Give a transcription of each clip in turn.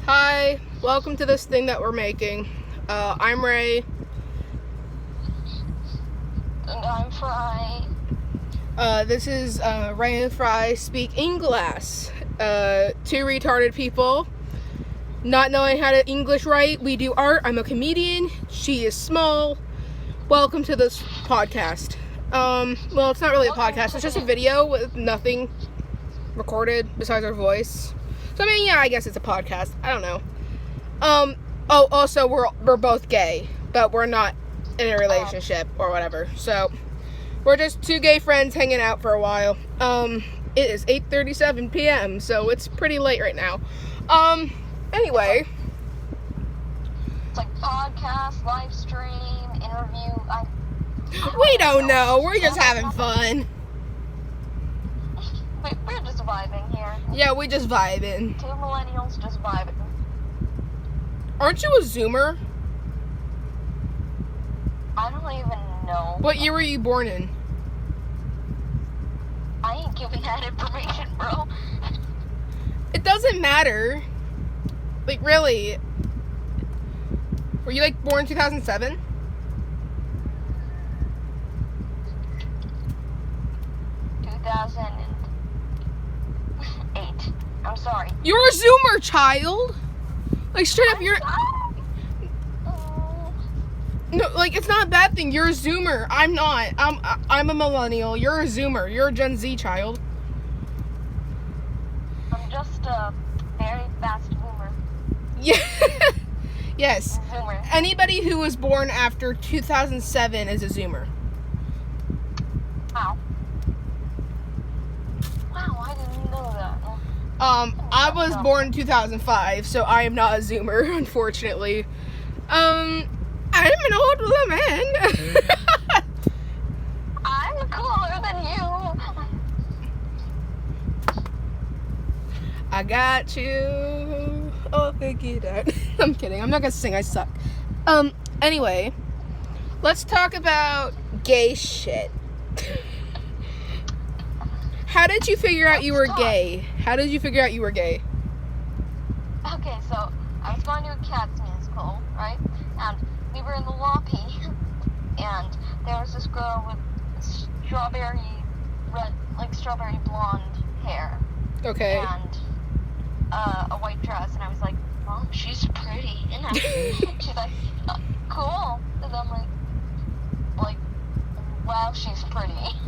Hi, welcome to this thing that we're making. I'm Ray. And I'm Fry. This is Ray and Fry Speak English. Two retarded people not knowing how to English right. We do art. I'm a comedian. She is small. Welcome to this podcast. Well, it's not really a podcast. It's just a video with nothing recorded besides our voice. So I mean, yeah, I guess it's a podcast. I don't know. Also we're both gay, but we're not in a relationship or whatever. So we're just two gay friends hanging out for a while. It is 8:37 p.m., so it's pretty late right now. Anyway. It's like podcast, live stream, interview. We don't know. We're just having fun. We're just vibing here. Yeah, we just vibing. Two millennials just vibing. Aren't you a Zoomer? I don't even know. What year were you born in? I ain't giving that information, bro. It doesn't matter. Like, really. Were you, like, born 2007? 2008. I'm sorry. You're a Zoomer, child. Like, straight up, you're... No, like, it's not a bad thing. You're a Zoomer. I'm not. I'm a millennial. You're a Zoomer. You're a Gen Z, child. I'm just a very fast boomer. Yeah. Yes. Zoomer. Anybody who was born after 2007 is a Zoomer. Wow. Wow, I didn't know that. I was born in 2005, so I am not a Zoomer, unfortunately. I'm an old woman. I'm cooler than you. I got you. Oh, figure that. I'm kidding. I'm not gonna sing. I suck. Anyway, let's talk about gay shit. How did you figure out you were gay? How did you figure out you were gay? Okay, so I was going to a Cats musical, right? And we were in the lobby, and there was this girl with strawberry blonde hair. Okay. And a white dress, and I was like, "Oh, she's pretty." And she's like, "Cool." And I'm like, "Wow, she's pretty."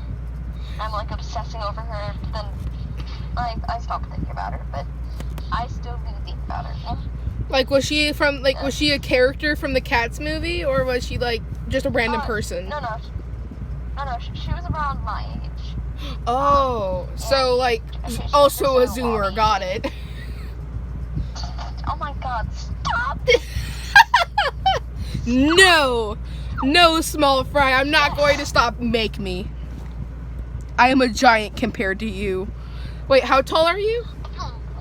I'm like obsessing over her, but then I stopped thinking about her, but I still do think about her. Yeah. Like, was she a character from the Cats movie, or was she, like, just a random person? No, she was around my age. Oh, so, like, also a Zoomer, got it. Oh my god, stop! No, small fry, I'm not going to stop, make me. I am a giant compared to you. Wait, how tall are you?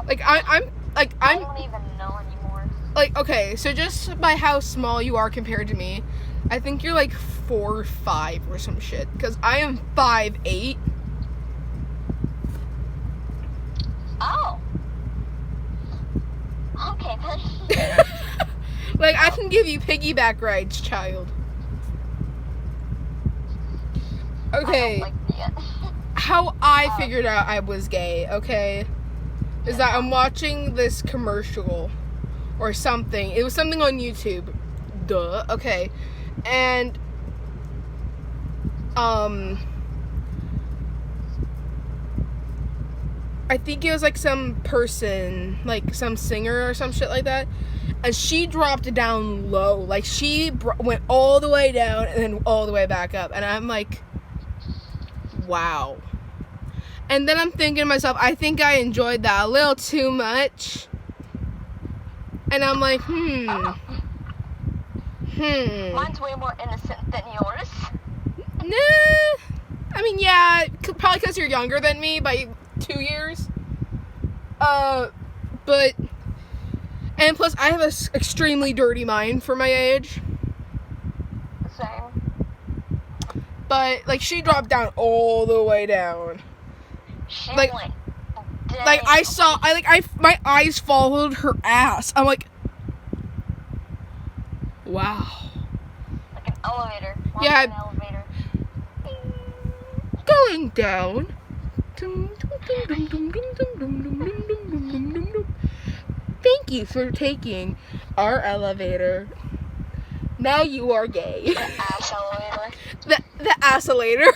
Like, I don't even know anymore. Like, okay, so just by how small you are compared to me, I think you're like 4 or 5 or some shit. Because I am 5'8". Oh. Okay, then. Like, I can give you piggyback rides, child. Okay. I don't like that. How I figured out I was gay, okay, is that I'm watching this commercial or something. It was something on YouTube. Duh. Okay. And I think it was like some person, like some singer or some shit like that. And she dropped it down low. Like, she went all the way down and then all the way back up. And I'm like, wow. And then I'm thinking to myself, I think I enjoyed that a little too much. And I'm like, Mine's way more innocent than yours. Nah. I mean, yeah, probably because you're younger than me by 2 years. But, and plus I have an extremely dirty mind for my age. Same. But, like, she dropped down all the way down. She Like, went Like, my eyes followed her ass. I'm like, wow. Like an elevator. Yeah. An elevator. Going down. Thank you for taking our elevator. Now you are gay. The ass elevator. The assolator.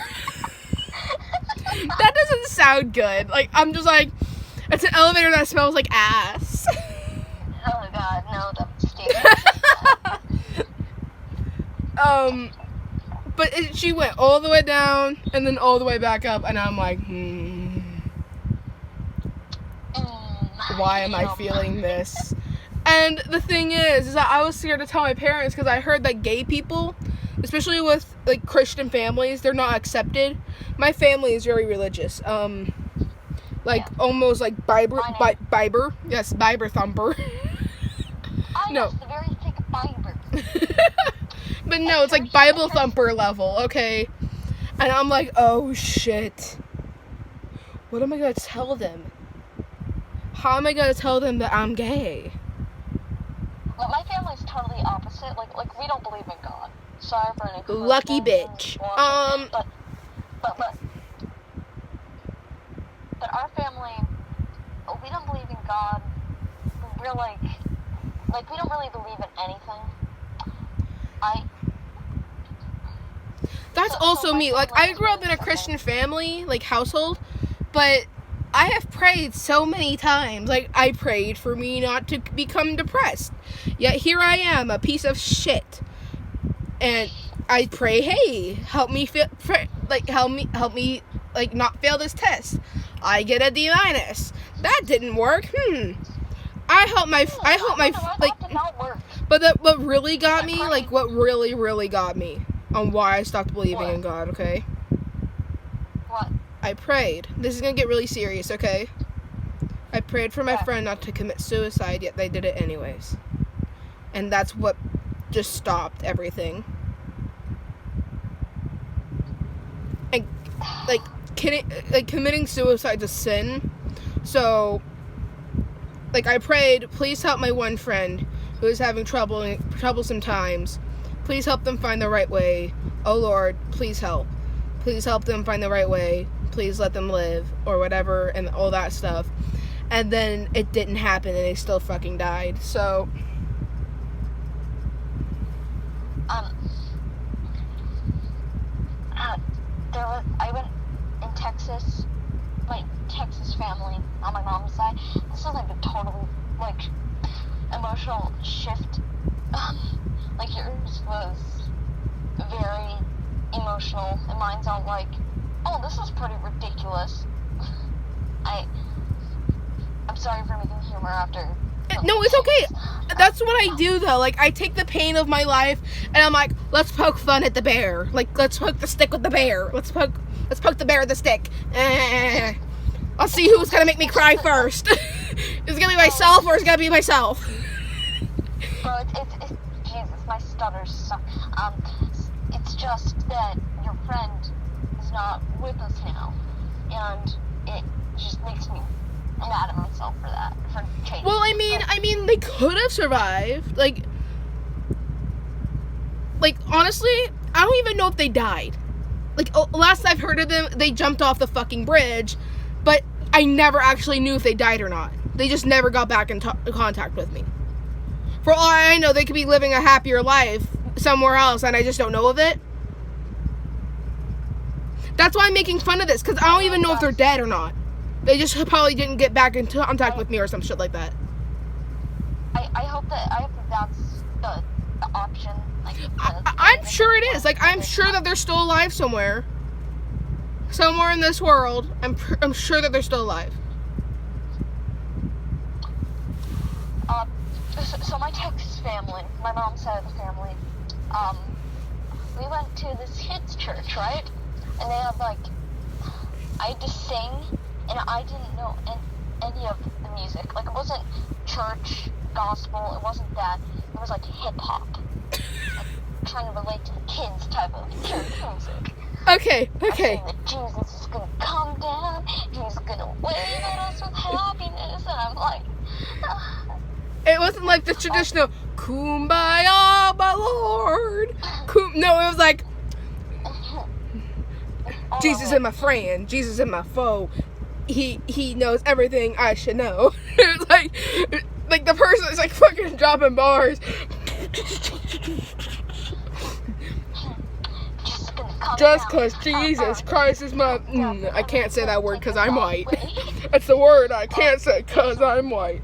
That doesn't sound good. Like, I'm just like, it's an elevator that smells like ass. Oh god, no, that's stupid. But she went all the way down and then all the way back up, and I'm like, why am I feeling this? And the thing is that I was scared to tell my parents because I heard that gay people, especially with like Christian families, they're not accepted. My family is very religious. Almost like Biber. Yes, Biber thumper. No. The very thick fiber. But no, it's like Bible thumper level, okay? And I'm like, oh shit. What am I gonna tell them? How am I gonna tell them that I'm gay? Well, my family's totally opposite. Like we don't believe in God. Sorry for any Lucky bitch. But our family, we don't believe in God. We're like we don't really believe in anything. That's also me. Like, I grew up in a Christian family, like, household, but I have prayed so many times. Like, I prayed for me not to become depressed. Yet here I am, a piece of shit. And I pray, hey, help me, help me, not fail this test. I get a D-. That didn't work. But what really got me, what really got me on why I stopped believing in God, okay? What? I prayed. This is gonna get really serious, okay? I prayed for my friend not to commit suicide, yet they did it anyways. And that's what just stopped everything. And, committing suicide's a sin. So, I prayed, please help my one friend who is having troublesome times. Please help them find the right way. Oh Lord, please help. Please help them find the right way. Please let them live, or whatever, and all that stuff. And then it didn't happen, and they still fucking died. So, I went in Texas, my Texas family on my mom's side. This is a totally emotional shift. Yours was very emotional, and mine's all oh, this is pretty ridiculous. I'm sorry for making humor after. No, it's okay. That's what I do, though. I take the pain of my life, and I'm like, let's poke fun at the bear. Let's poke the stick with the bear. Let's poke the bear with the stick. I'll see who's gonna make me cry first. Is it gonna be myself, or is it gonna be myself? Bro, it's Jesus, my stutters suck. It's just that your friend is not with us now, and it just makes me mad at myself for that, for changing. Well, I mean, they could have survived. Honestly, I don't even know if they died. Last I've heard of them, they jumped off the fucking bridge, but I never actually knew if they died or not. They just never got back in contact with me. For all I know, they could be living a happier life somewhere else, and I just don't know of it. That's why I'm making fun of this, because I don't even know if they're dead or not. They just probably didn't get back in contact with me or some shit like that. I hope that's the option. I'm sure it is. I'm sure that they're still alive somewhere. Somewhere in this world. I'm sure that they're still alive. So my Texas family, my mom's side of the family, we went to this kids' church, right? And they had I had to sing, and I didn't know any of the music. It wasn't church, gospel, it wasn't that. It was hip-hop. Trying to relate to the kids type of church music. Okay. I'm saying that Jesus is gonna come down. He's gonna wave at us with happiness, and I'm like, It wasn't like the traditional "Kumbaya, my Lord." No, it was like Jesus is my friend. Jesus is my foe. He knows everything I should know. It's like the person is like fucking dropping bars. Just because Jesus Christ is my... I can't say that word because I'm white. That's the word I can't say because I'm white.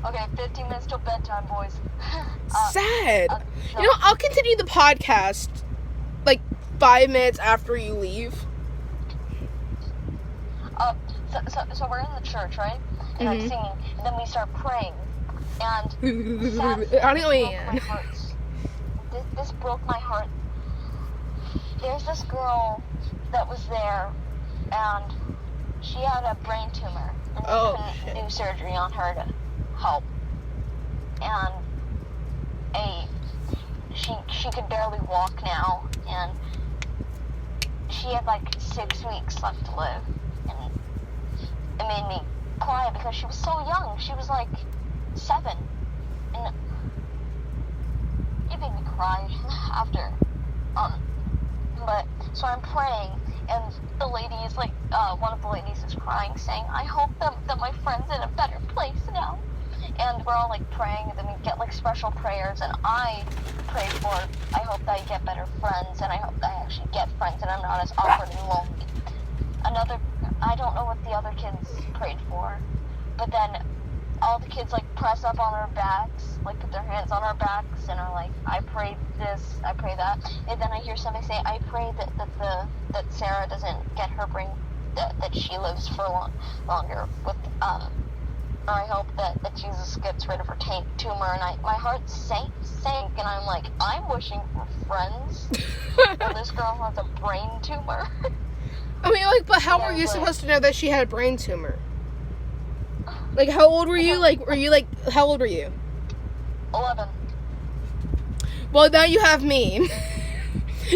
Okay, 15 minutes till bedtime, boys. Sad. no. You know, I'll continue the podcast like 5 minutes after you leave. So we're in the church, right? And I'm singing, and then we start praying. And this broke my heart. There's this girl that was there, and she had a brain tumor, and they couldn't do surgery on her to help. And she could barely walk now, and she had like 6 weeks left to live, and it made me cry because she was so young. She was like 7, and it made me cry after. But so I'm praying, and the lady is like, one of the ladies is crying, saying, "I hope that my friend's in a better place now." And we're all like praying, and then we get like special prayers, and I pray for, I hope that I get better friends, and I hope that I actually get friends, and I'm not as awkward and lonely. I don't know what the other kids prayed for, but then all the kids like press up on our backs, like put their hands on our backs, and are like, "I prayed this, I pray that." And then I hear somebody say, "I pray that Sarah doesn't get her brain, that she lives for longer with I hope that Jesus gets rid of her tumor." And my heart sank, and I'm like, I'm wishing for friends. And this girl has a brain tumor. I mean, like, but how were you supposed to know that she had a brain tumor? Like, how old were you? How old were you? 11. Well, now you have me.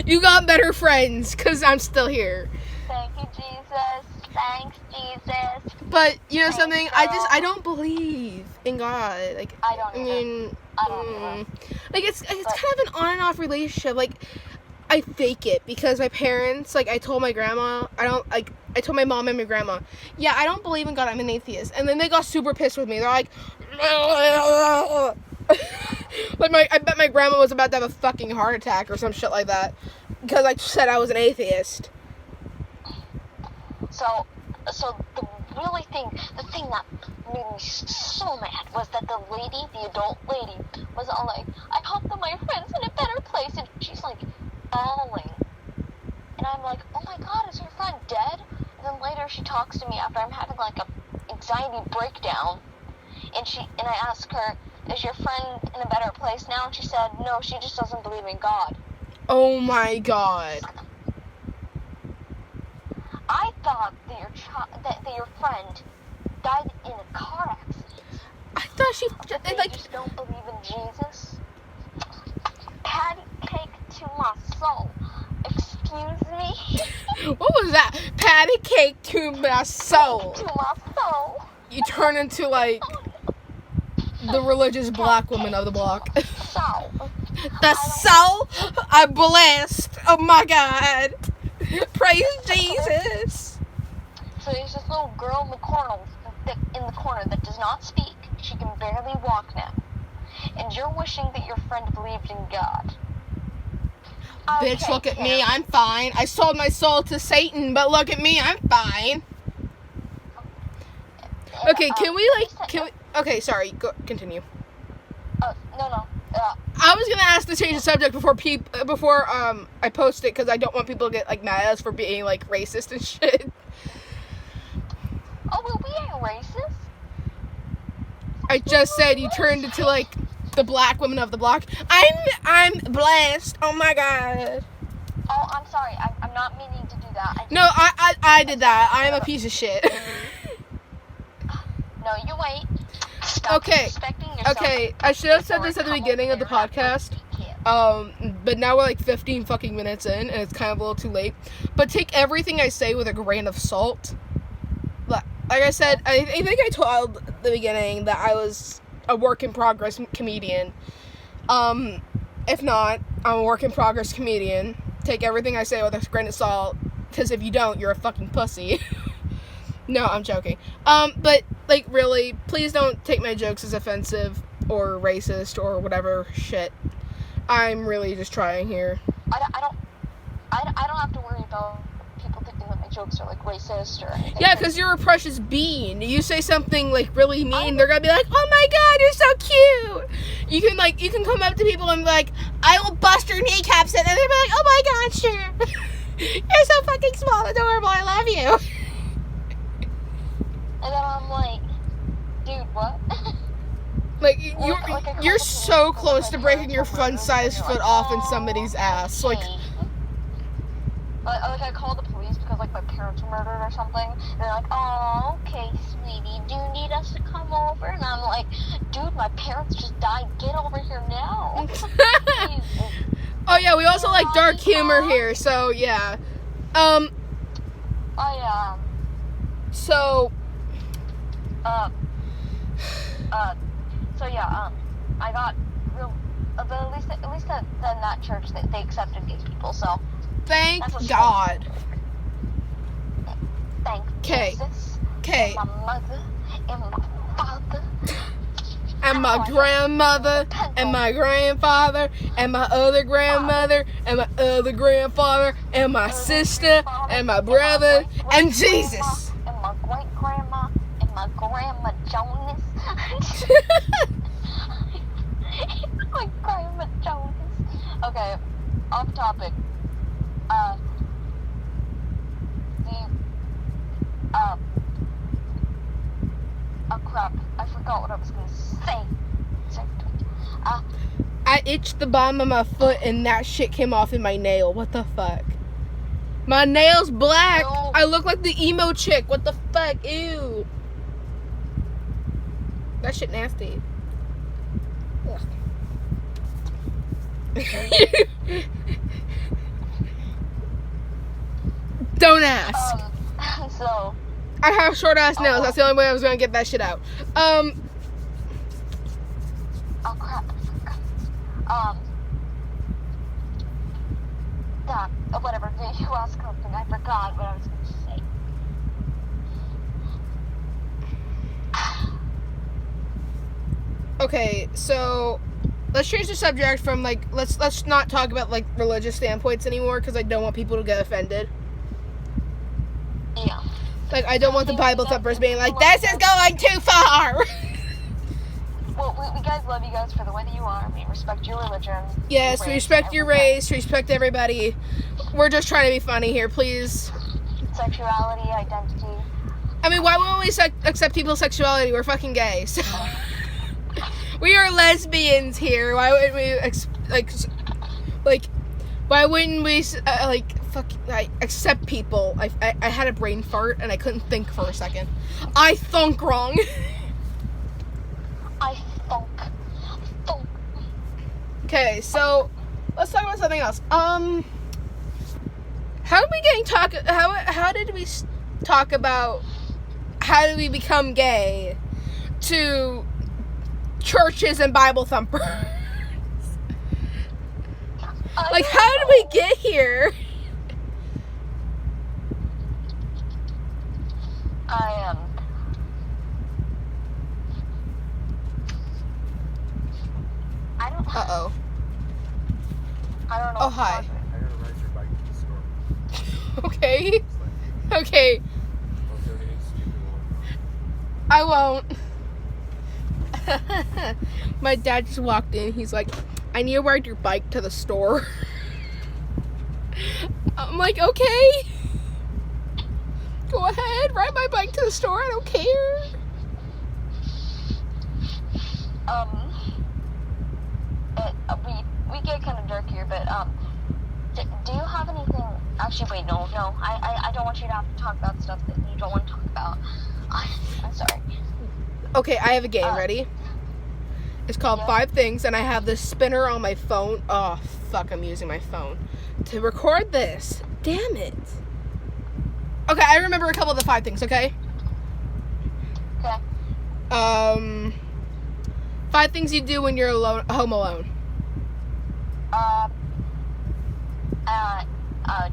You got better friends, because I'm still here. Thank you, Jesus. Thanks, Jesus. But, you know something? I don't believe in God. Like, I don't either. Like, it's kind of an on and off relationship. Like, I fake it because my parents, like, I told my grandma, I told my mom and my grandma, yeah, I don't believe in God, I'm an atheist. And then they got super pissed with me. They're like, I bet my grandma was about to have a fucking heart attack or some shit like that because I said I was an atheist. So the thing that made me so mad was that the adult lady, was all like, "I hope that my friend's in a better place," and she's like bawling. And I'm like, "Oh my God, is your friend dead?" And then later she talks to me after I'm having like a anxiety breakdown, and I ask her, "Is your friend in a better place now?" And she said, "No, she just doesn't believe in God." Oh my God. I thought that your friend died in a car accident. I thought she They just don't believe in Jesus. Patty cake to my soul. Excuse me. What was that? Patty cake to my soul. To my soul. You turn into like the religious black woman of the block. Soul. The soul I blessed. Oh my God. Praise Jesus. So there's this little girl in the corner that does not speak. She can barely walk now. And you're wishing that your friend believed in God. Bitch, Okay, look at Karen. me. I'm fine. I sold my soul to Satan, but look at me. I'm fine. Okay, okay, sorry. Go, continue. No. I was gonna ask to change the subject before I post it because I don't want people to get like mad at us for being like racist and shit. Oh, well, we ain't racist. I just said you turned into like the black woman of the block. I'm blessed. Oh my God. Oh, I'm sorry. I'm not meaning to do that. No, I did that. I'm a piece of shit. No, you wait. Stop Okay. disrespecting Okay, I should have said this at the beginning of the podcast. But now we're like 15 fucking minutes in, and it's kind of a little too late. But take everything I say with a grain of salt. Like I said, I think I told at the beginning that I was a work in progress comedian. If not, I'm a work in progress comedian. Take everything I say with a grain of salt, because if you don't, you're a fucking pussy. No, I'm joking. But, like, really, please don't take my jokes as offensive or racist or whatever shit. I'm really just trying here. I don't have to worry about people thinking that my jokes are, like, racist or anything. Yeah, because you're a precious bean. You say something, like, really mean, they're gonna be like, oh my god, you're so cute! You can come up to people and be like, I will bust your kneecaps, and then they'll be like, oh my god, sure. You're so fucking small and adorable, I love you. And then I'm like, dude, what? Like, you're so close to breaking your fun-sized foot off in somebody's ass. Like, I called the police because, like, my parents were murdered or something. And they're like, oh, okay, sweetie, do you need us to come over? And I'm like, dude, my parents just died. Get over here now. oh, yeah, we also like dark humor here, so, yeah. So... So yeah, I got real, but at least in that church they accepted gay people, so. Thank God. Thank Jesus. Okay. My mother and my father. And my grandmother, and my grandfather, and my other grandmother, and my other grandfather, and my sister, and my brother, and Jesus. And my great grandma, and my grandma Jonas. My grandma Jonas. Okay, off topic. Oh crap, I forgot what I was gonna say. I itched the bottom of my foot and that shit came off in my nail. What the fuck? My nail's black. No. I look like the emo chick. What the fuck? Ew. That shit nasty. Don't ask. So. I have short ass nails. That's the only way I was gonna get that shit out. Oh crap. Whatever. You asked something. I forgot what I was gonna say. Okay, so let's change the subject from like let's not talk about like religious standpoints anymore because I don't want people to get offended. Yeah. Like I don't want the Bible thumpers being like, this is going too far. Well, we guys love you guys for the way that you are. We respect your religion. Yes, we respect your race. We respect everybody. We're just trying to be funny here, please. Sexuality, identity. I mean, why won't we accept people's sexuality? We're fucking gay. So. We are lesbians here. Why wouldn't we why wouldn't we accept people? I had a brain fart and I couldn't think for a second. I thunk wrong. I thunk. Okay, so let's talk about something else. How did we talk about how do we become gay to churches and Bible thumpers? Like, how did we get here? I don't. Uh-oh. I don't know. Oh, hi. I gotta ride your bike to the store. Okay. Okay. Don't do anything stupid. I won't. My dad just walked in. He's like, I need to ride your bike to the store. I'm like, okay. Go ahead, ride my bike to the store. I don't care. We get kind of dark here, but do you have anything? Actually, wait, no. I don't want you to have to talk about stuff that you don't want to talk about. I'm sorry. Okay, I have a game. Ready? It's called Yeah. 5 Things, and I have this spinner on my phone. Oh, fuck, I'm using my phone to record this. Damn it. Okay, I remember a couple of the 5 things, okay? Okay. 5 things you do when you're home alone.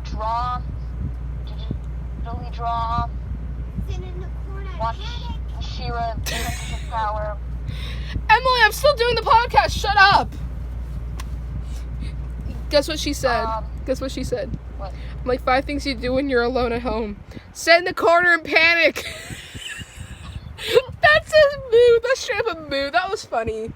Draw. Digitally draw. Sit in the corner. Watch She-Ra, The Princess of Power. Emily, I'm still doing the podcast. Shut up. Guess what she said? Guess what she said? What? I'm like, 5 things you do when you're alone at home. Sit in the corner and panic. That's a mood. That's straight up a mood. That was funny.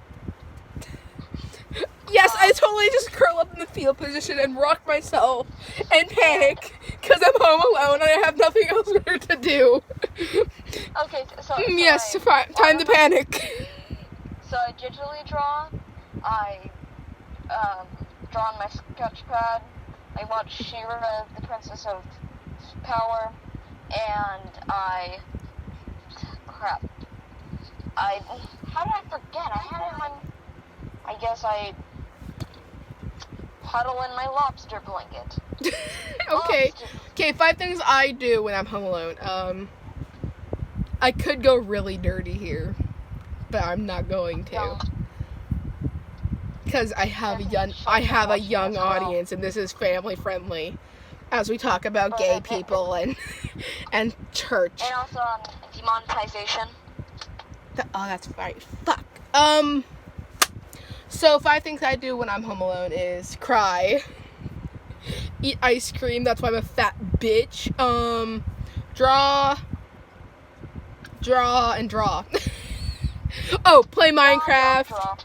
Yes, I totally just curl up in the fetal position and rock myself and panic because I'm home alone and I have nothing else better to do. Okay, so Yes, I, time to panic. So I digitally draw. I draw on my sketch pad. I watch She-Ra, The Princess of Power, and how did I forget? I had it in my. I guess I huddle in my lobster blanket. Okay. Lobster. Okay, 5 things I do when I'm home alone. I could go really dirty here, but I'm not going to. Don't. Because I have a young audience and this is family friendly as we talk about gay people and church. And also demonetization. Oh, that's right. Fuck. So 5 things I do when I'm home alone is cry, eat ice cream, that's why I'm a fat bitch, draw. Oh, play Minecraft. Draw.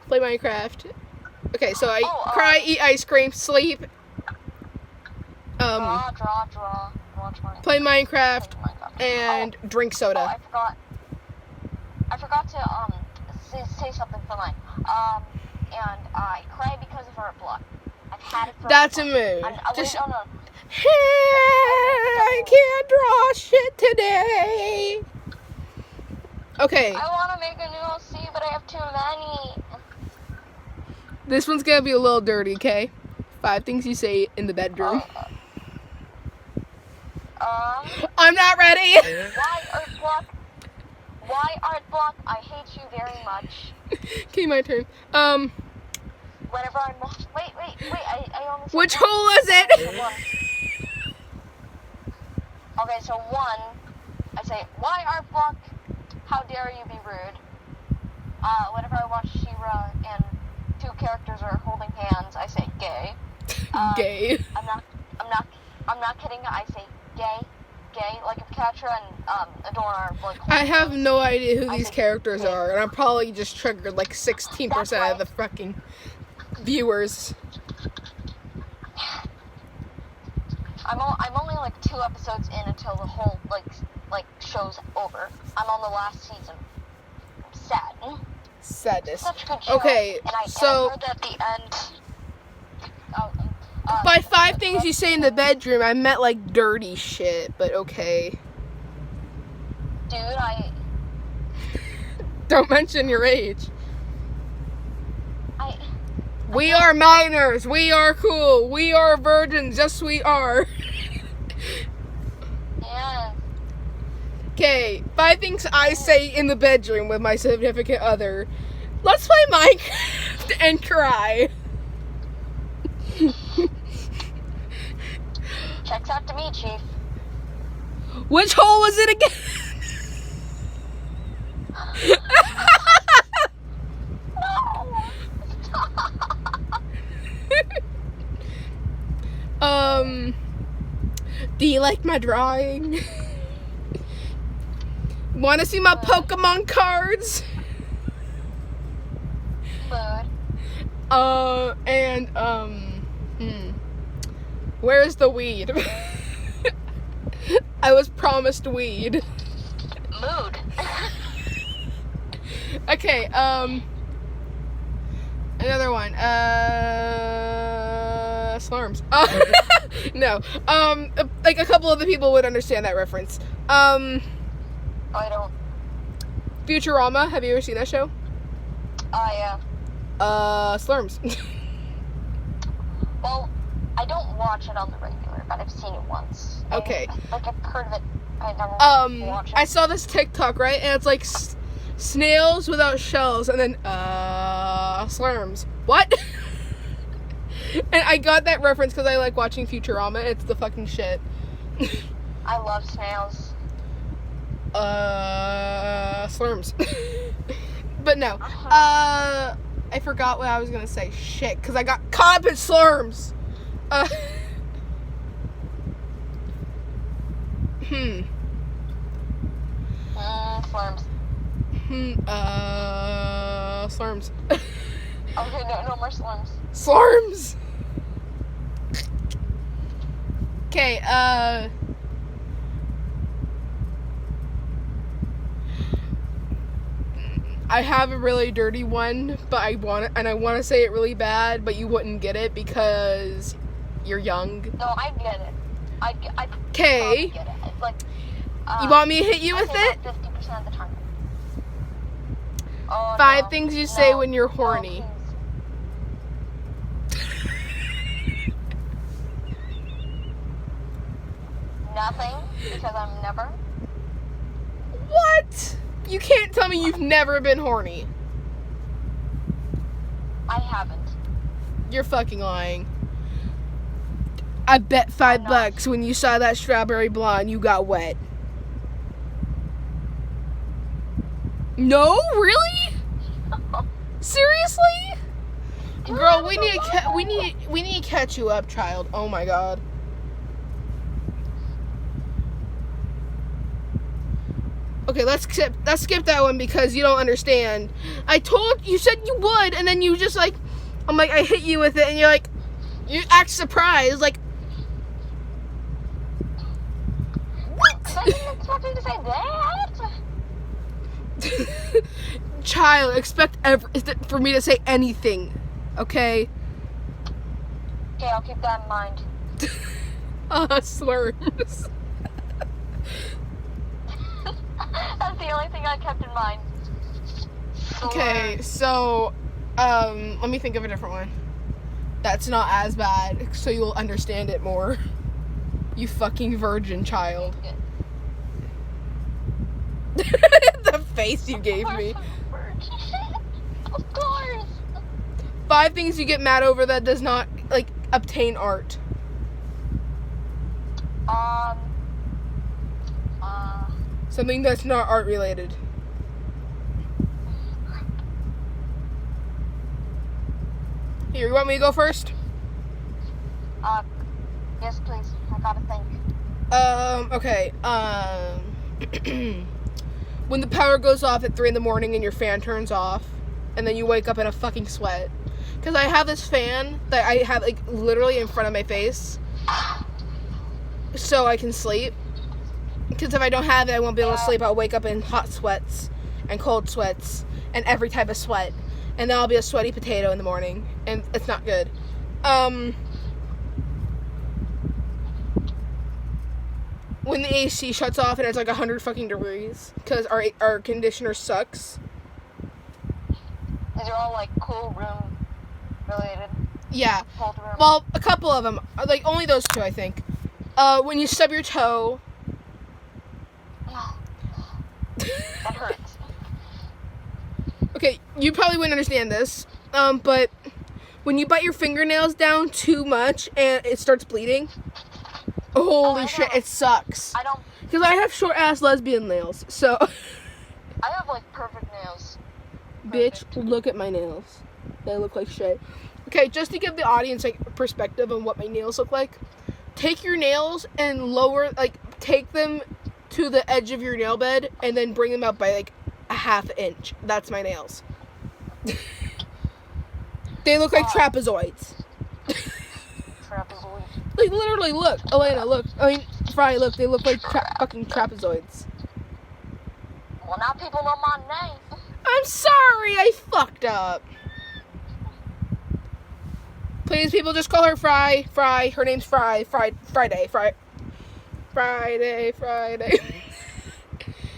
Play Minecraft. Okay, so I Oh, cry, eat ice cream, sleep, Draw. Watch my. play Minecraft, Oh my God. and drink Oh, soda. I forgot to say something funny. And I cry because of art block. I've had it for. That's a mood. Wait, no. I can't draw shit today. Okay, I want to make a new OC, but I have too many. this one's gonna be a little dirty, okay? 5 things you say in the bedroom. I'm not ready. Why art block? I hate you very much. Okay, my turn. Whenever I'm. Wait. I only. said Which one. hole is it? One. Okay, so 1, I say, why art block? How dare you be rude? Whenever I watch She-Ra and 2 characters are holding hands, I say gay. Gay. I'm not kidding. I say gay. Like if Catra and Adorn are like. I have no idea who I these think- characters are, and I'm probably just triggered like 16% of the fucking viewers. I'm only like 2 episodes in until the whole like show's over. I'm on the last season. I'm sad. Sadness. Such a good show. Okay, and I so heard at the end. by 5 things you say in the bedroom, I meant like dirty shit, but okay. Dude, I Don't mention your age. We are minors. We are cool. We are virgins. Yes, we are. yeah. Okay, 5 things I say in the bedroom with my significant other. Let's play Minecraft and cry. Checks out to me, Chief. Which hole was it again? Do you like my drawing? Want to see my Pokemon cards? Food. Where's the weed? I was promised weed. Mood. Okay, another one. Slurms. No. Like a couple of the people would understand that reference. I don't. Futurama. Have you ever seen that show? Oh, yeah. Slurms. Well, I don't watch it on the regular, but I've seen it once. Okay. Like, I've heard of it. I never watch it. I saw this TikTok, right? And it's like snails without shells, and then, slurms. What? And I got that reference because I like watching Futurama. It's the fucking shit. I love snails. Slurms. But no. I forgot what I was gonna say. Shit, because I got caught up in slurms. Slurms. Slurms. Okay, no more slurms. Slurms! Okay, I have a really dirty one, but I want to say it really bad, but you wouldn't get it because you're young. No, I get it. I Okay. get it. It's like, You want me to hit you I with say it? about 50% of the time. Oh, 5 no. things you say No. when you're No, horny. please. Nothing, because I'm never. What? You can't tell me you've never been horny. I haven't. You're fucking lying. I bet $5 when you saw that strawberry blonde, you got wet. No, really? Seriously? Girl, we need to catch you up, child. Oh my god. Okay, let's skip that one because you don't understand. You said you would, and then you just like, I'm like, I hit you with it, and you're like, you act surprised, like. What? I didn't expect you to say that. Child, expect for me to say anything, okay? Okay, I'll keep that in mind. Slurs. That's the only thing I kept in mind. Okay, so, let me think of a different one. That's not as bad, so you'll understand it more. You fucking virgin child. The face you gave me. Of course. 5 things you get mad over that does not, like, obtain art. Something that's not art related. Here, you want me to go first? Yes, please. I gotta think. Okay, when the power goes off at 3 in the morning and your fan turns off, and then you wake up in a fucking sweat. Because I have this fan that I have, like, literally in front of my face, so I can sleep. Because if I don't have it, I won't be able to sleep. I'll wake up in hot sweats and cold sweats and every type of sweat. And then I'll be a sweaty potato in the morning. And it's not good. When the AC shuts off and it's like 100 fucking degrees. Because our conditioner sucks. These are all like cool room related. Yeah. Cold room. Well, a couple of them. Like, only those 2, I think. When you stub your toe. That hurts. Okay, you probably wouldn't understand this, but when you bite your fingernails down too much and it starts bleeding, holy shit, it sucks. I don't. Because I have short-ass lesbian nails, so. I have like perfect nails. Bitch, look at my nails. They look like shit. Okay, just to give the audience like perspective on what my nails look like, take your nails and take them to the edge of your nail bed and then bring them out by like a ½ inch. That's my nails. They look like trapezoids. Trapezoid. Like, literally, look. Elena, look. Fry, look. They look like fucking trapezoids. Well, now people know my name. I'm sorry, I fucked up. Please, people, just call her Fry. Fry. Her name's Fry. Friday.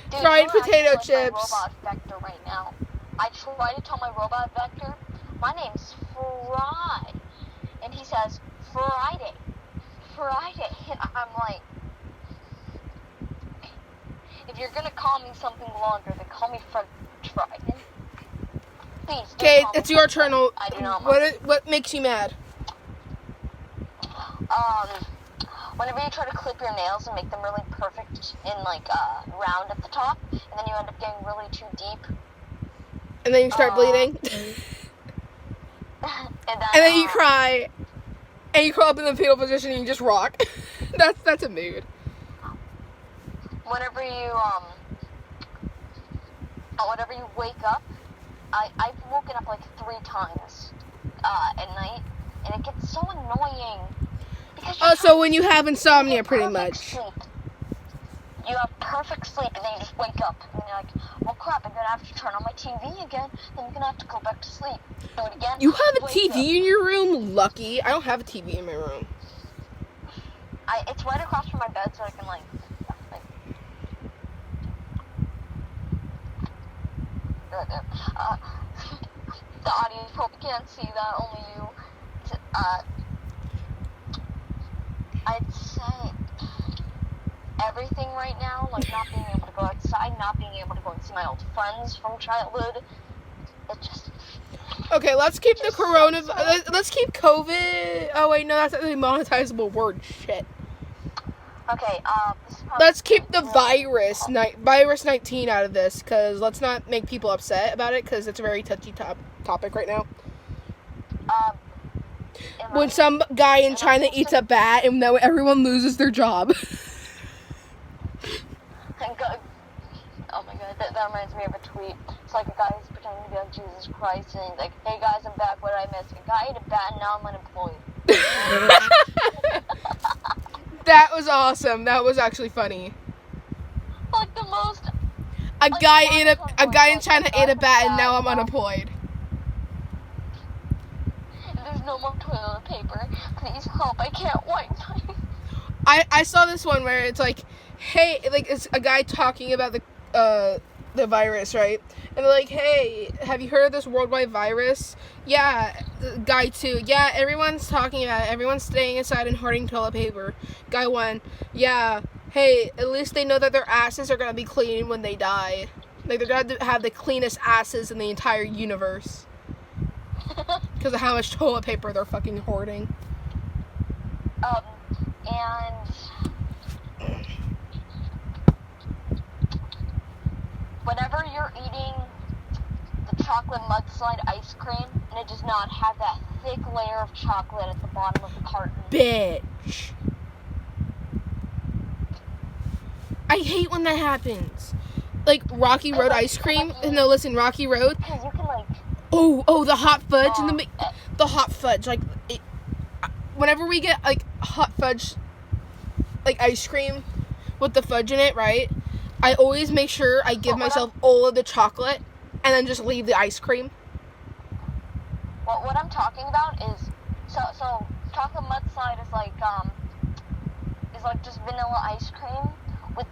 Dude, Fried you're potato acting like my chips. robot vector right now. I try to tell my robot Vector, my name's Fry. And he says, Friday. Friday. And I'm like, if you're gonna call me something longer, then call me French Fry. Please. Okay, it's your turn. I do not mind. What makes you mad? Whenever you try to clip your nails and make them really perfect and like round at the top, and then you end up getting really too deep. And then you start bleeding. And then you cry. And you curl up in the fetal position and you just rock. That's a mood. Whenever you wake up, I've woken up like 3 times at night, and it gets so annoying. So when you have insomnia, pretty much. Sleep. You have perfect sleep, and then you just wake up, and you're like, well, crap, I'm gonna have to turn on my TV again, then you're gonna have to go back to sleep. Do it again. You have a TV up. in your room? Lucky. I don't have a TV in my room. It's right across from my bed, so I can, like the audience probably can't see that, only you. I'd say everything right now, like not being able to go outside, not being able to go and see my old friends from childhood, it just... Okay, let's keep the let's keep COVID... Oh, wait, no, that's a monetizable word. Shit. Okay, let's keep the virus 19 out of this, because let's not make people upset about it, because it's a very touchy topic right now. When some guy in China eats a bat, and then everyone loses their job. Oh my god, that reminds me of a tweet. It's like a guy who's pretending to be like Jesus Christ, and he's like, hey guys, I'm back, what did I miss? A guy ate a bat, and now I'm unemployed. That was awesome. That was actually funny. Like the most... A guy in China ate a bat, and now I'm unemployed. There's no more toilet paper. Please help, I can't wipe my... I saw this one where it's like, hey, like it's a guy talking about the virus, right? And they're like, hey, have you heard of this worldwide virus? Yeah. Guy 2, yeah, everyone's talking about it. Everyone's staying inside and hoarding toilet paper. Guy 1, yeah, hey, at least they know that their asses are gonna be clean when they die. Like they're gonna have the cleanest asses in the entire universe. Because of how much toilet paper they're fucking hoarding. And whenever you're eating the chocolate mudslide ice cream, and it does not have that thick layer of chocolate at the bottom of the carton. Bitch. I hate when that happens. Like Rocky Road ice cream. No, listen, Rocky Road. Because you can like... Oh, the hot fudge and the hot fudge. Like, whenever we get like hot fudge, like ice cream with the fudge in it, right? I always make sure I give myself all of the chocolate and then just leave the ice cream. Well, what I'm talking about is so chocolate mudslide is like just vanilla ice cream with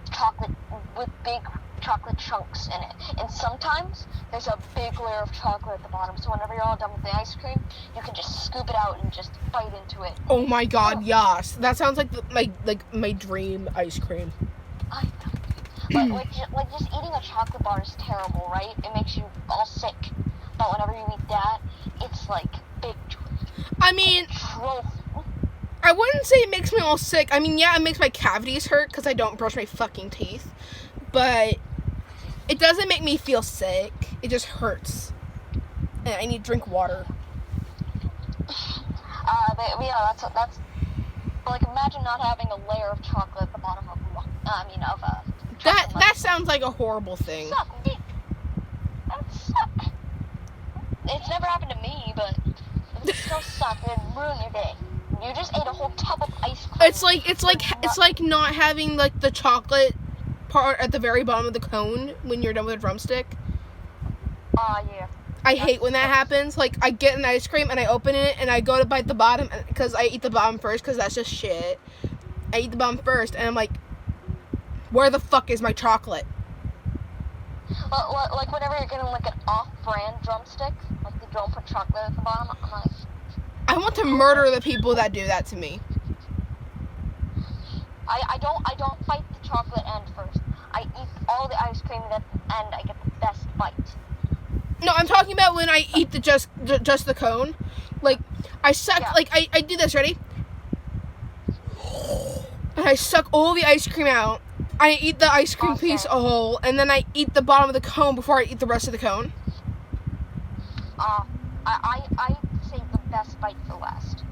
big chocolate chunks in it. And sometimes there's a big layer of chocolate at the bottom. So whenever you're all done with the ice cream, you can just scoop it out and just bite into it. Oh my god, yes. That sounds like my dream ice cream. I know. But like just eating a chocolate bar is terrible, right? It makes you all sick. But whenever you eat that, it's like big. I mean, I wouldn't say it makes me all sick. I mean, yeah, it makes my cavities hurt because I don't brush my fucking teeth. But it doesn't make me feel sick. It just hurts. And I need to drink water. Yeah, that's like, imagine not having a layer of chocolate at the bottom of that sounds like a horrible thing. That suck. It's never happened to me, but it still suck. It would ruin your day. You just ate a whole tub of ice cream. It's like not having like the chocolate part at the very bottom of the cone when you're done with a drumstick. Yeah. I hate when that happens. Like, I get an ice cream and I open it and I go to bite the bottom because I eat the bottom first because that's just shit. I eat the bottom first and I'm like, where the fuck is my chocolate? Like whenever you're getting like an off-brand drumstick, like they don't put chocolate at the bottom, I'm like, I want to murder the people that do that to me. I don't bite the chocolate end first. I eat all the ice cream, and at the end I get the best bite. No, I'm talking about when I eat the just the cone. Like, I suck, Yeah. like, I do this, ready? And I suck all the ice cream out. I eat the ice cream piece Okay. whole, and then I eat the bottom of the cone before I eat the rest of the cone. I save the best bite for last.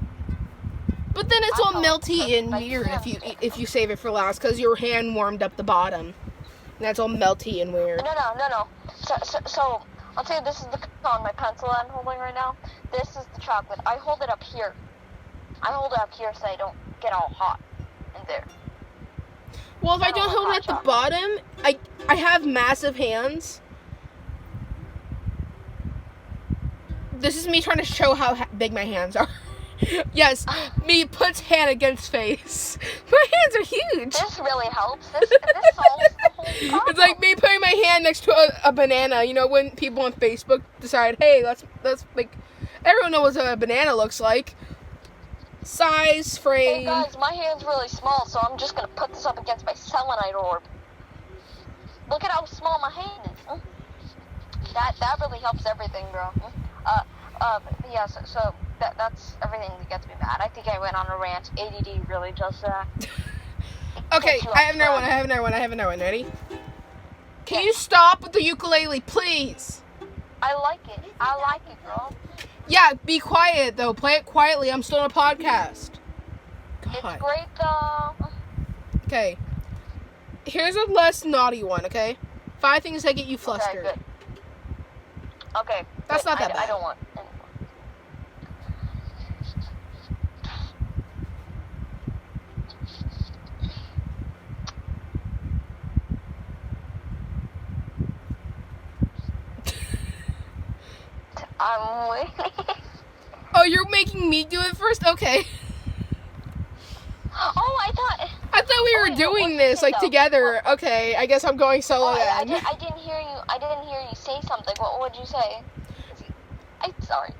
But then it's I all thought melty and that weird sounds if you save it for last, because your hand warmed up the bottom. And that's all melty and weird. No. So I'll tell you, this is the cone, my pencil I'm holding right now. This is the chocolate. I hold it up here. I hold it up here so I don't get all hot in there. Well, if I I don't don't hold it like at the hot bottom, I have massive hands. This is me trying to show how big my hands are. Yes, me puts hand against face. My hands are huge. This really helps. This solves the whole problem. It's like me putting my hand next to a banana. You know, when people on Facebook decide, hey, let's like, everyone knows what a banana looks like. Size, Hey frame. guys, my hand's really small, so I'm just gonna put this up against my selenite orb. Look at how small my hand is. That really helps everything, bro. Yeah. So that's everything that gets me mad. I think I went on a rant. ADD really does that. Okay, Gets you I have another off one. track. I have another one. Ready? Can Yeah. you stop with the ukulele, please? I like it, girl. Yeah, be quiet though. Play it quietly. I'm still on a podcast. It's God. great though. Okay. Here's a less naughty one, okay? 5 things that get you flustered. Okay, good. Okay. That's good. not that I bad. don't want any more. I'm waiting. Oh, you're making me do it first? Okay. Oh, I thought We were wait, no, doing what this did you like say, though? together. Okay, I guess I'm going solo I then. didn't hear you. I didn't hear you say something. What did you say? I'm sorry.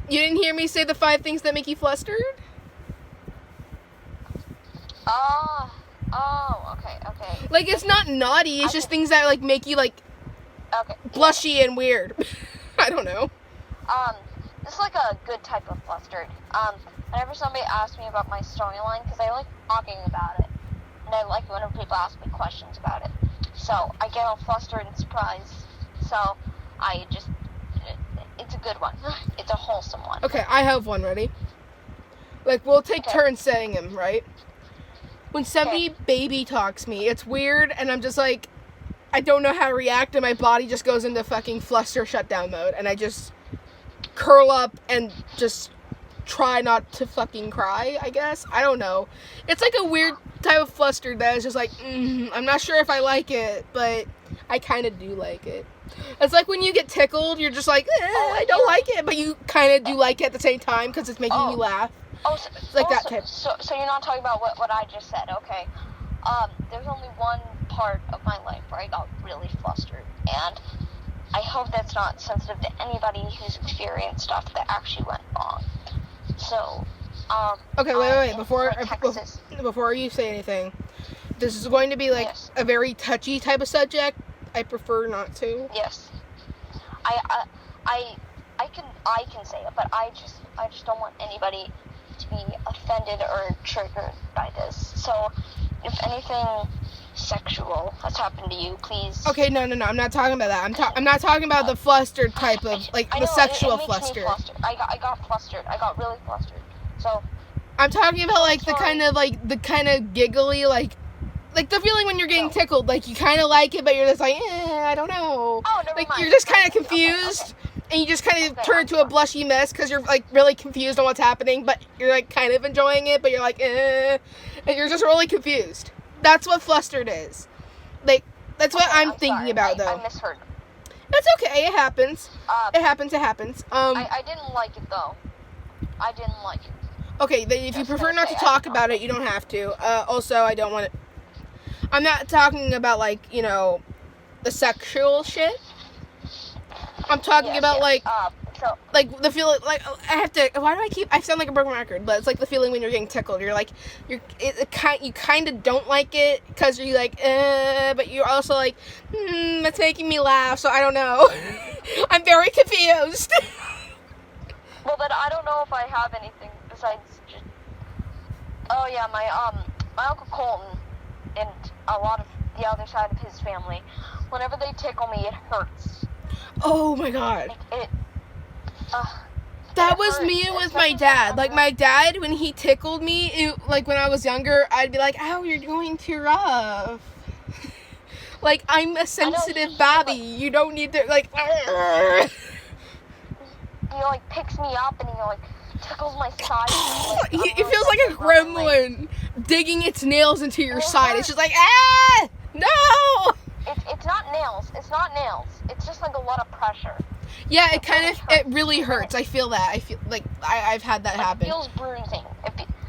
You didn't hear me say the 5 things that make you flustered? Oh, okay. Like, it's not naughty, it's just things that like make you like Okay. blushy and weird. I don't know. This is like a good type of flustered. Whenever somebody asks me about my storyline, because I like talking about it, and I like whenever people ask me questions about it. So I get all flustered and surprised. So I just, it's a good one. It's a wholesome one. Okay, I have one ready. Like, we'll take Okay. turns saying them, right? When somebody baby talks me, it's weird, and I'm just like, I don't know how to react, and my body just goes into fucking fluster shutdown mode, and I just curl up and just try not to fucking cry, I guess. I don't know. It's like a weird type of fluster that is just like, I'm not sure if I like it, but I kind of do like it. It's like when you get tickled, you're just like, I don't like it, but you kind of do like it at the same time because it's making you laugh. Oh, Like that type. So you're not talking about what I just said, okay? There's only one part of my life where I got really flustered, and I hope that's not sensitive to anybody who's experienced stuff that actually went wrong. So, Okay, wait. in Texas. Before you say anything, this is going to be like Yes. a very touchy type of subject. I prefer not to. Yes, I can say it, but I just don't want anybody to be offended or triggered by this. So, if anything sexual has happened to you, please. Okay, no. I'm not talking about that. I'm not talking about the flustered type of like I the know, sexual it makes fluster. Me flustered. I got flustered. I got really flustered. So, I'm talking about like the Sorry. kind of giggly like the feeling when you're getting No. tickled. Like you kind of like it, but you're just like, I don't know. oh, never Like mind. you're just kind of Okay, confused. And you just kind of Okay, turn I'm into a sorry. blushy mess because you're like really confused on what's happening, but you're like kind of enjoying it, but you're like, and you're just really confused. That's what flustered is. Like, that's what I'm thinking sorry. about, I though. misheard. That's okay. It happens. It happens. I didn't like it though. I didn't like it. Okay, then if you Just prefer gonna not to say I talk did not about it, like you don't have to. Also, I don't want it. I'm not talking about like, the sexual shit. I'm talking about like the feeling, like I have to. Why do I sound like a broken record? But it's like the feeling when you're getting tickled. You're like, you kind of don't like it because you're like, but you're also like, that's making me laugh. So I don't know. I'm very confused. Well, then I don't know if I have anything besides just. Oh yeah, my Uncle Colton and a lot of the other side of his family. Whenever they tickle me, it hurts. Oh my god. That It was hurts, me with especially my dad. when Like, I'm- my dad, when he tickled me, like, when I was younger, I'd be like, ow, you're going too rough. Like, I'm a sensitive Bobby. You don't need to, like, He like picks me up and he like tickles my side. Like, it feels like a gremlin digging its nails into your It side. hurts. It's just like, ah, no. It's not nails. It's not nails. It's just like a lot of pressure. Yeah, It really hurts. I feel that. I feel like I've had that Like, happen. It feels bruising.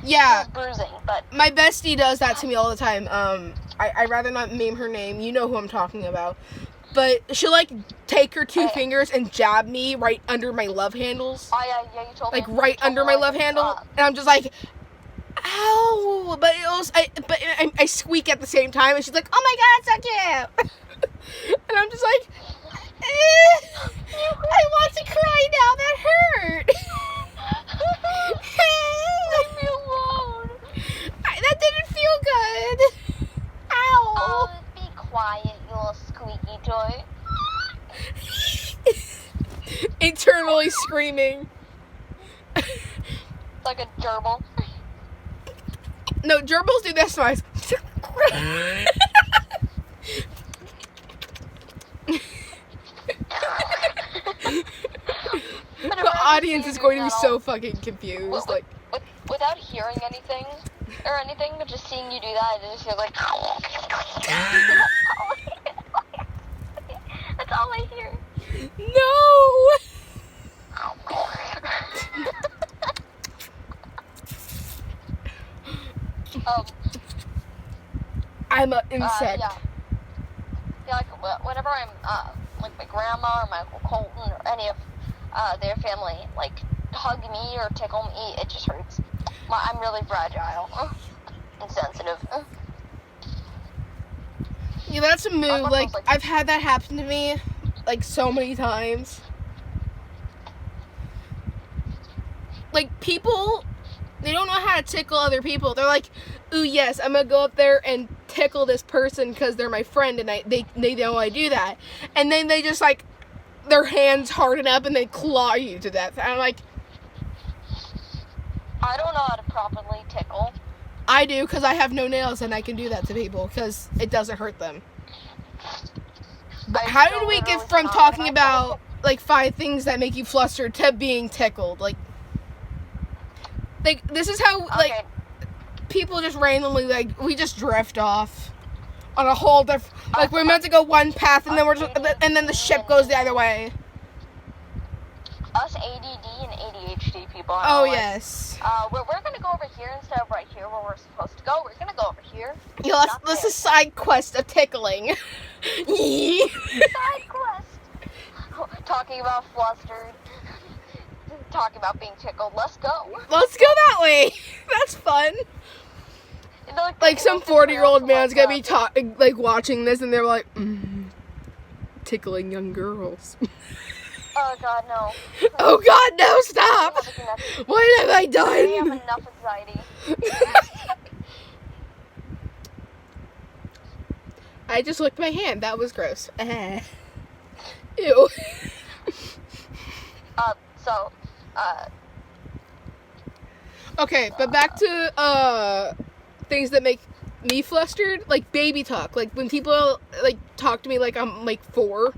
Yeah. Feels bruising, but My bestie does that to me all the time. I'd rather not name her name. You know who I'm talking about. But she'll, like, take her two fingers and jab me right under my love handles. yeah, you told Like, me. right under my love handle. And I'm just like, ow. But I squeak at the same time. And she's like, oh my god, it's so cute. And I'm just like, I want to cry now. That hurt. Leave me alone. That didn't feel good. Ow. Oh, be quiet, you little squeaky toy. Internally screaming. It's like a gerbil. No, gerbils do this noise. The audience is going to be so fucking confused. Like, Without hearing anything or anything, but just seeing you do that, it just feels like. That's all I hear. no. I'm an insect. Yeah, like whenever I'm like my grandma or my Uncle Colton or any of their family like hug me or tickle me, it just hurts. I'm really fragile and sensitive. Yeah, that's a move. one of Like, those, like- I've had that happen to me, like, so many times. Like, people, they don't know how to tickle other people. They're like, ooh, yes, I'm gonna go up there and tickle this person because they're my friend, and they know I do that. And then they just, like, their hands harden up and they claw you to death. And I'm like, I don't know how to properly tickle. I do, because I have no nails and I can do that to people because it doesn't hurt them. But how did we get from talking about, like, 5 things that make you flustered to being tickled? Like, this is how, like, Okay. people just randomly, like, we just drift off on a whole different, like, we're meant to go one path and then and then the ship goes the other way. Us ADD and ADHD people. are Oh, like, yes. we're gonna go over here instead of right here where we're supposed to go. We're gonna go over here. Yeah, Not this there. is side quest of tickling. Yee. Side quest. Talking about flustered. Talking about being tickled. Let's go. Let's go that way. That's fun. You know, Like, some picking up 40-year-old this man's girl gonna from, be like watching this, and they're like, tickling young girls. Oh god, no. Oh God, no! I Stop! have enough- What have I I have done? enough anxiety. I just licked my hand. That was gross. Ew. So, Okay, but back to things that make me flustered, like baby talk. Like when people like talk to me like I'm like 4.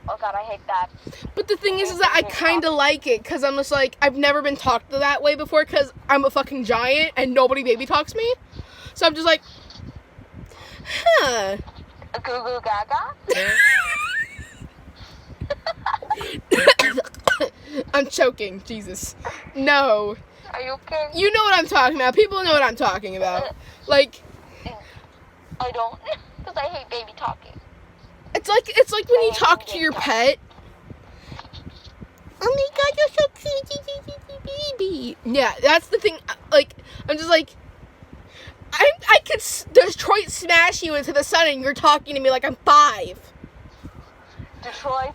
oh god, I hate that. But the thing is that I kind of like it because I'm just like, I've never been talked to that way before because I'm a fucking giant and nobody baby talks me. So I'm just like, huh. Goo goo gaga? I'm choking. Jesus. No. Are you okay? You know what I'm talking about. People know what I'm talking about. Like, I don't. Because I hate baby talking. It's like when you talk to your pet. Oh my god, you're so cute, baby. Yeah, that's the thing. Like, I'm just like, I could Detroit smash you into the sun, and you're talking to me like I'm 5. Detroit.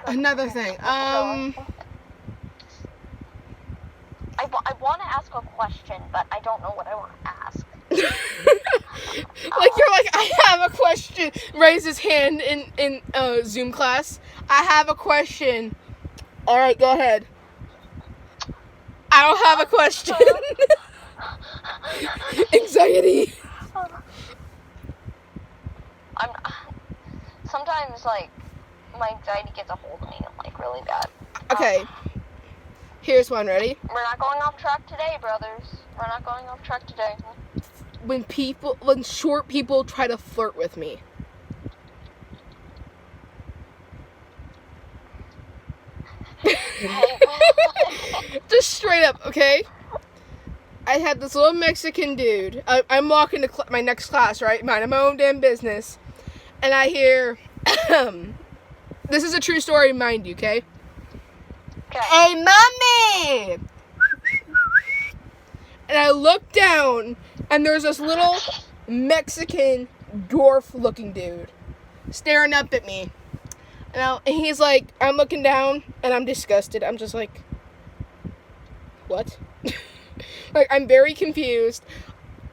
Another thing. I want to ask a question, but I don't know what I want to ask. Like you're like, I have a question. Raise his hand in Zoom class. I have a question. All right, go ahead. I don't have a question. Anxiety. I'm sometimes like my anxiety gets a hold of me like really bad. Okay. Here's one. Ready? We're not going off track today, brothers. We're not going off track today. When short people try to flirt with me. Just straight up, okay? I had this little Mexican dude. I'm walking to my next class, right? Minding my own damn business. And I hear, this is a true story, mind you, okay? Okay. Hey, mommy! And I look down, and there's this little Mexican dwarf-looking dude staring up at me. And he's like, I'm looking down, and I'm disgusted. I'm just like, what? Like, I'm very confused.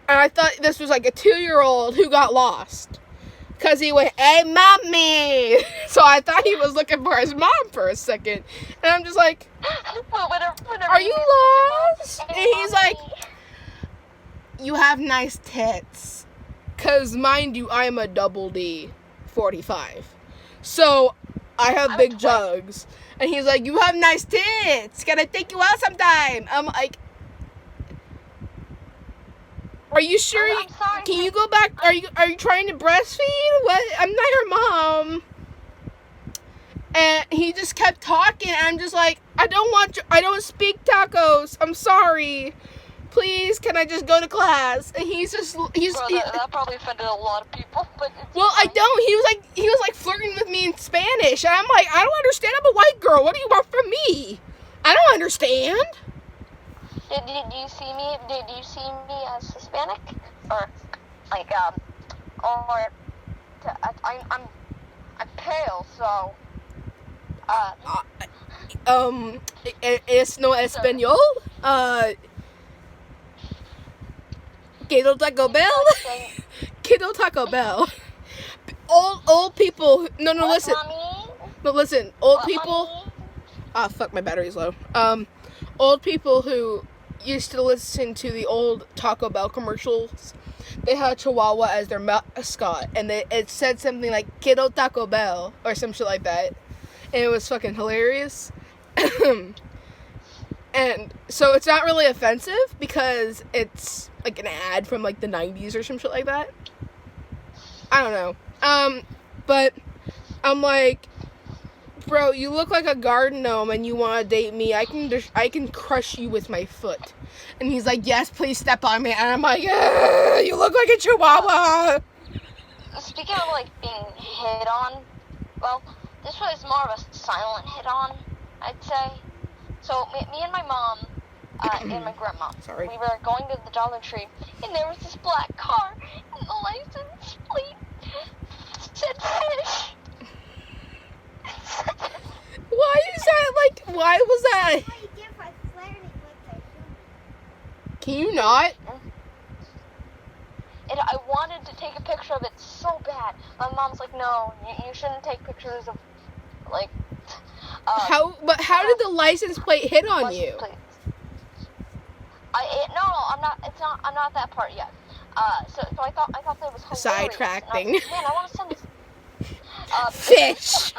And I thought this was like a 2-year-old who got lost. Because he went, hey, mommy! So I thought he was looking for his mom for a second. And I'm just like, Whenever are you lost? Hey, And he's like, mommy. you have nice tits. Because, mind you, I'm a double D 45. So, I have big jugs. And he's like, you have nice tits. Can I take you out sometime? I'm like, are you sure? I'm sorry. Can you go back? Are you trying to breastfeed? What? I'm not your mom. And he just kept talking. And I'm just like, I don't speak tacos. I'm sorry. Please, can I just go to class? And he's Bro, that probably offended a lot of people. But well, I don't. He was like flirting with me in Spanish. And I'm like, I don't understand. I'm a white girl. What do you want from me? I don't understand. Did you see me? Did you see me as Hispanic, or like or I'm pale, so Es no español. Quiero Taco Bell. Quiero Taco Bell. Old people. No, listen. Mommy? No, listen. Old What, people. mommy? Ah, fuck, my battery's low. Old people who used to listen to the old Taco Bell commercials, they had Chihuahua as their mascot, and it said something like "Quiero Taco Bell" or some shit like that, and it was fucking hilarious. And so it's not really offensive because it's like an ad from like the 90s or some shit like that. I don't know. But I'm like, bro, you look like a garden gnome and you want to date me. I can crush you with my foot. And he's like, yes, please step on me. And I'm like, you look like a chihuahua. Speaking of like being hit on, well, this was more of a silent hit on, I'd say. So me and my mom and my grandma, Sorry. we were going to the Dollar Tree, and there was this black car, and the license plate said fish. Why was that? What do you get for flirting with their human? Can you not? And I wanted to take a picture of it so bad. My mom's like, no, you shouldn't take pictures of, like, How did the license plate hit on you? plates. No, I'm not that part yet. So I thought that was hilarious. Sidetracking. And I was like, man, I want to send this. Fish.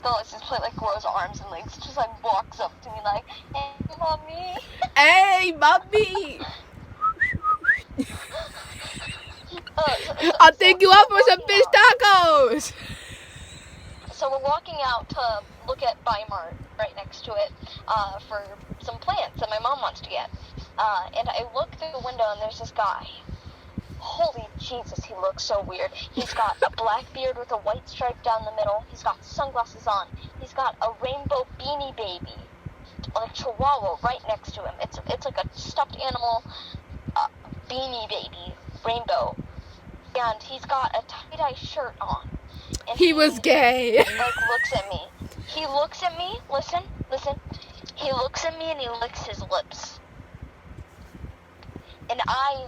The license plate like grows arms and legs, just like walks up to me like, hey, mommy. Hey, mommy. I'll take you out for some fish tacos. So we're walking out to look at Bimart right next to it for some plants that my mom wants to get. And I look through the window and there's this guy. Holy Jesus, he looks so weird. He's got a black beard with a white stripe down the middle. He's got sunglasses on. He's got a rainbow beanie baby, like chihuahua, right next to him. It's like a stuffed animal beanie baby, rainbow. And he's got a tie-dye shirt on. And He was gay. like looks at me. He looks at me. Listen. He looks at me and he licks his lips. And I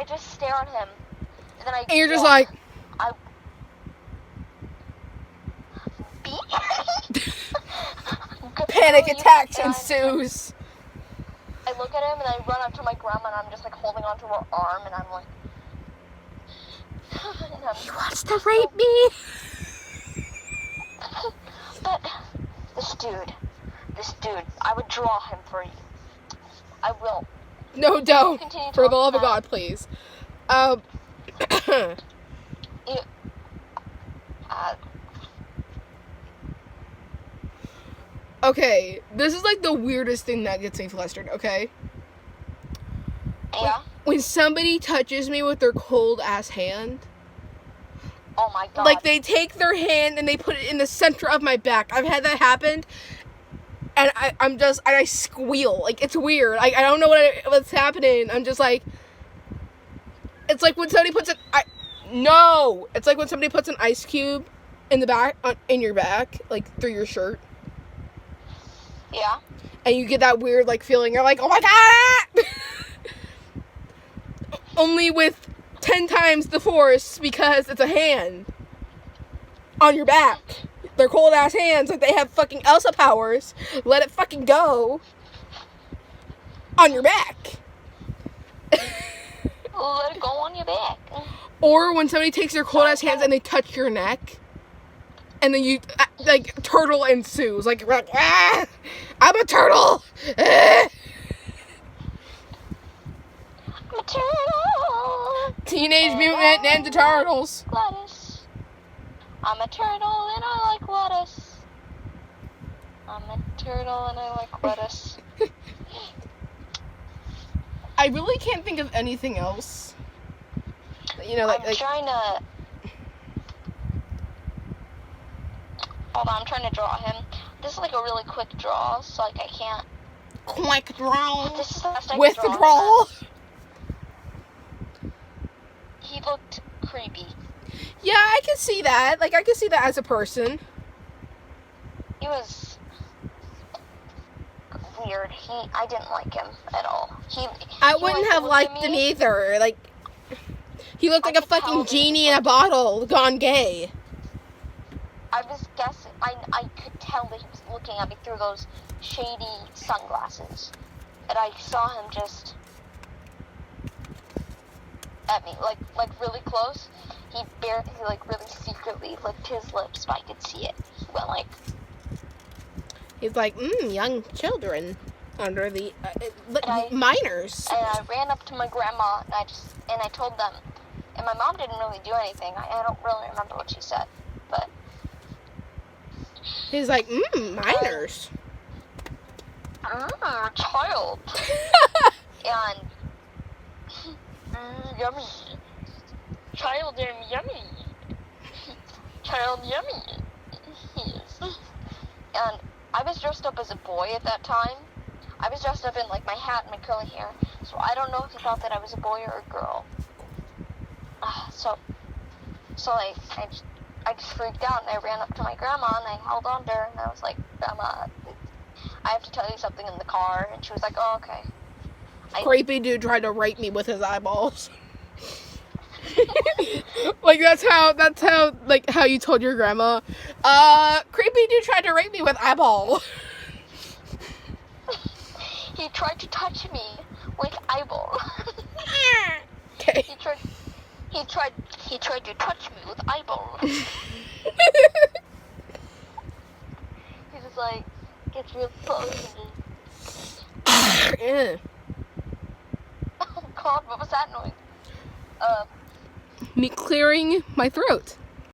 just stare at him. And then And you're just like, B? panic attacks And ensues. I look at him and I run up to my grandma and I'm just like holding onto her arm and I'm like. And I'm, He wants to rape me. but this dude, I would draw him for you. I will. No, don't. Continue For the talking love of about- God, please. Okay, this is like the weirdest thing that gets me flustered, okay? Yeah. When somebody touches me with their cold ass hand, Oh my God. like they take their hand and they put it in the center of my back. I've had that happen, and I squeal. Like, it's weird. I don't know what's happening. I'm just like, it's like when somebody puts it's like when somebody puts an ice cube in the back, in your back, like through your shirt. Yeah. And you get that weird, like, feeling. You're like, oh my God! Only with 10 times the force because it's a hand on your back. They're cold ass hands, like they have fucking Elsa powers. Let it fucking go on your back. Let it go on your back. Or when somebody takes their cold ass hands and they touch your neck, and then you, like, turtle ensues. Like, you're like, ah, I'm a turtle. Ah. I'm a turtle. Teenage Mutant Ninja Turtles. Lettuce. I'm a turtle and I like lettuce. I'm a turtle and I like lettuce. I really can't think of anything else. You know, I'm trying to. Hold on, I'm trying to draw him. This is like a really quick draw, so like I can't. quick draw This is the best I with can the draw. draw. He looked creepy. Yeah, I can see that. Like, I can see that as a person. He was weird. I didn't like him at all. I he, wouldn't like, have looked at liked him me. either. Like, he looked like a could tell fucking that he genie in a bottle gone gay. I was guessing. I could tell that he was looking at me through those shady sunglasses, and I saw him just at me, like really close. He like really secretly licked his lips, but I could see it. He went like, He's like, young children under the I- minors. and I ran up to my grandma, and I told them, and my mom didn't really do anything. I don't really remember what she said, but. He's like, minors. Child. And yummy. Child and yummy. Child yummy. Yes. And I was dressed up as a boy at that time. I was dressed up in like my hat and my curly hair. So I don't know if he thought that I was a boy or a girl. So like I just freaked out and I ran up to my grandma and I held on to her and I was like, Grandma, I have to tell you something in the car. And she was like, oh, okay. Creepy dude tried to rape me with his eyeballs. Like, that's how, like, how you told your grandma, creepy dude tried to rape me with eyeball. He tried to touch me with eyeball. Okay. He tried to touch me with eyeball. He just like gets real close and Yeah. oh God, what was that noise? Me clearing my throat.